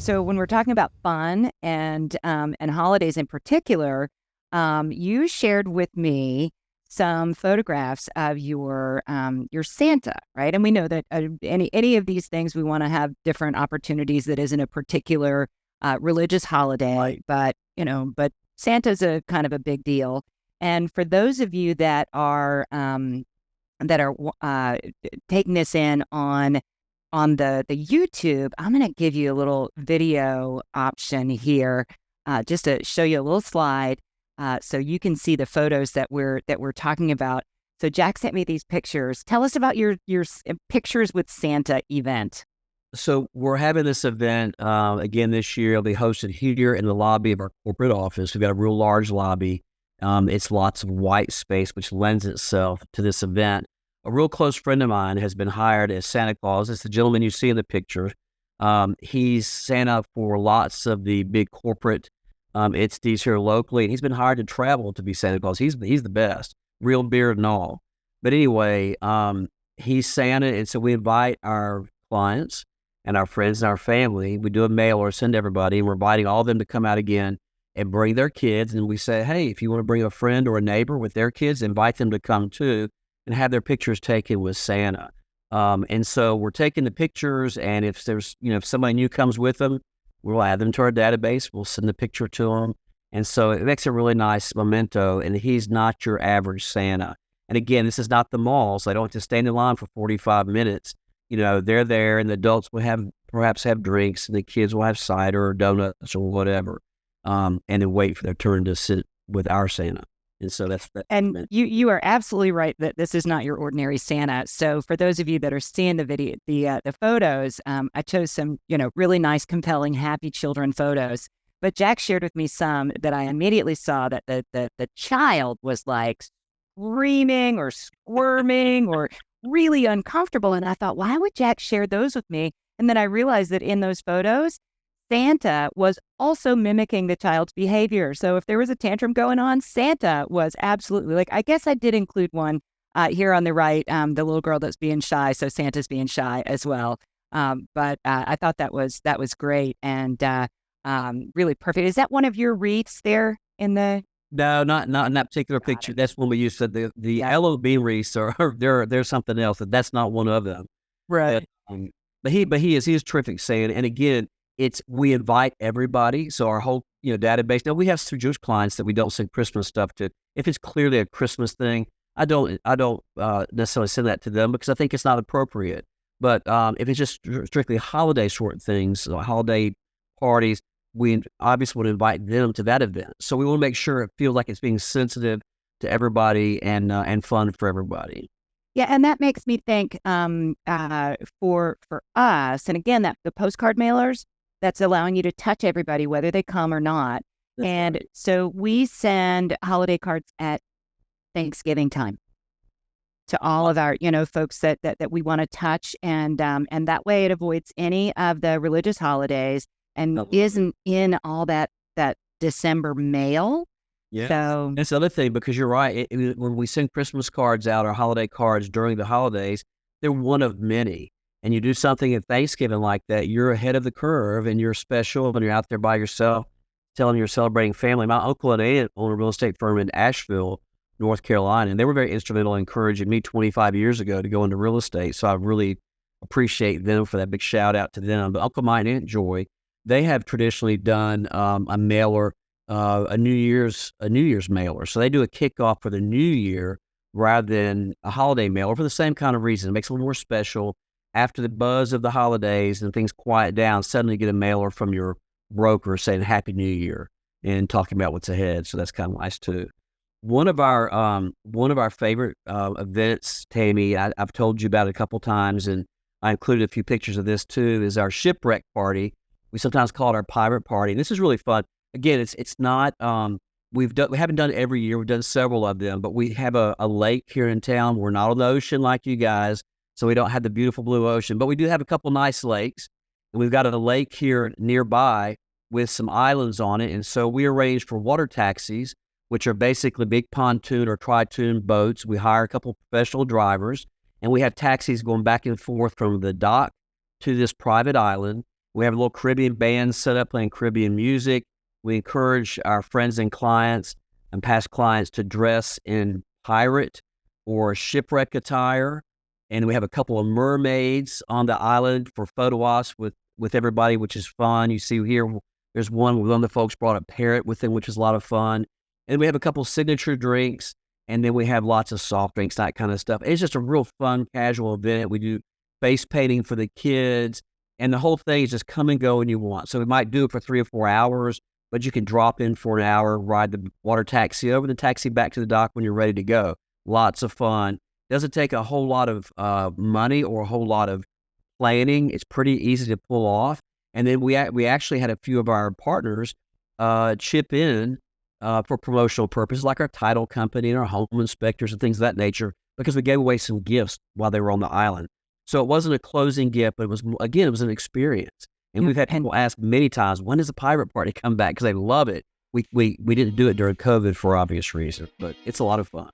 So when we're talking about fun and holidays in particular, you shared with me some photographs of your Santa, right? And we know that any of these things we want to have different opportunities that isn't a particular religious holiday, Right. but Santa's a kind of a big deal. And for those of you that are taking this in on the YouTube, I'm going to give you a little video option here, just to show you a little slide, so you can see the photos that we're talking about. So Jack sent me these pictures. Tell us about your pictures with Santa event. So we're having this event again this year. It'll be hosted here in the lobby of our corporate office. We've got a real large lobby. It's lots of white space, which lends itself to this event. A real close friend of mine has been hired as Santa Claus. It's the gentleman you see in the picture. He's Santa for lots of the big corporate entities here locally, and he's been hired to travel to be Santa Claus. He's the best, real beard and all. But anyway, he's Santa, and so we invite our clients and our friends and our family. We do a mailer, send everybody, and we're inviting all of them to come out again and bring their kids. And we say, hey, if you want to bring a friend or a neighbor with their kids, invite them to come too and have their pictures taken with Santa. And so we're taking the pictures, and if there's, if somebody new comes with them, we'll add them to our database. We'll send the picture to them. And so it makes a really nice memento, and he's not your average Santa. And again, this is not the mall, so I don't have to stand in line for 45 minutes. They're there, and the adults will perhaps have drinks, and the kids will have cider or donuts or whatever, and then wait for their turn to sit with our Santa. And so that's that. And you are absolutely right that this is not your ordinary Santa. So for those of you that are seeing the video, the photos, I chose some really nice, compelling, happy children photos. But Jack shared with me some that I immediately saw that the child was like screaming or squirming or really uncomfortable. And I thought, why would Jack share those with me? And then I realized that in those photos, Santa was also mimicking the child's behavior. So if there was a tantrum going on, Santa was absolutely like, I guess I did include one here on the right, the little girl that's being shy. So Santa's being shy as well. But I thought that was great and really perfect. Is that one of your wreaths there in the? No, not in that particular picture. That's when we used to the Yeah. LOB wreaths are there's something else. That's not one of them. Right. But he is terrific saying. And again, we invite everybody. So our whole database. Now we have some Jewish clients that we don't send Christmas stuff to. If it's clearly a Christmas thing, I don't necessarily send that to them because I think it's not appropriate. But if it's just strictly holiday sort things, holiday parties, we obviously would invite them to that event. So we want to make sure it feels like it's being sensitive to everybody and fun for everybody. Yeah, and that makes me think for us, and again, that the postcard mailers, that's allowing you to touch everybody, whether they come or not. That's And right. so we send holiday cards at Thanksgiving time to all of our, folks that we want to touch, and that way it avoids any of the religious holidays and isn't in all that December mail. Yeah. So That's the other thing, because you're right. When we send Christmas cards out or holiday cards during the holidays, they're one of many. And you do something at Thanksgiving like that, you're ahead of the curve and you're special and you're out there by yourself telling you're celebrating family. My uncle and aunt own a real estate firm in Asheville, North Carolina, and they were very instrumental in encouraging me 25 years ago to go into real estate. So I really appreciate them for that. Big shout out to them. But Uncle Mike and Aunt Joy, they have traditionally done a mailer, a New Year's mailer. So they do a kickoff for the new year rather than a holiday mailer for the same kind of reason. It makes it a little more special. After the buzz of the holidays and things quiet down, suddenly you get a mailer from your broker saying Happy New Year and talking about what's ahead. So that's kind of nice too. One of our favorite events, Tami, I've told you about it a couple times, and I included a few pictures of this too, is our shipwreck party. We sometimes call it our pirate party. And this is really fun. Again, it's not we haven't done it every year. We've done several of them, but we have a lake here in town. We're not on the ocean like you guys, so we don't have the beautiful blue ocean, but we do have a couple nice lakes. And we've got a lake here nearby with some islands on it. And so we arrange for water taxis, which are basically big pontoon or tri-toon boats. We hire a couple professional drivers, and we have taxis going back and forth from the dock to this private island. We have a little Caribbean band set up playing Caribbean music. We encourage our friends and clients and past clients to dress in pirate or shipwreck attire. And we have a couple of mermaids on the island for photo ops with everybody, which is fun. You see here, there's one of the folks brought a parrot with them, which is a lot of fun. And we have a couple of signature drinks, and then we have lots of soft drinks, that kind of stuff. It's just a real fun, casual event. We do face painting for the kids, and the whole thing is just come and go when you want. So we might do it for 3 or 4 hours, but you can drop in for an hour, ride the water taxi over, the taxi back to the dock when you're ready to go. Lots of fun. Doesn't take a whole lot of money or a whole lot of planning. It's pretty easy to pull off. And then we actually had a few of our partners chip in for promotional purposes, like our title company and our home inspectors and things of that nature, because we gave away some gifts while they were on the island. So it wasn't a closing gift, but it was an experience. And we've had people ask many times, when does the pirate party come back? Because they love it. We didn't do it during COVID for obvious reasons, but it's a lot of fun.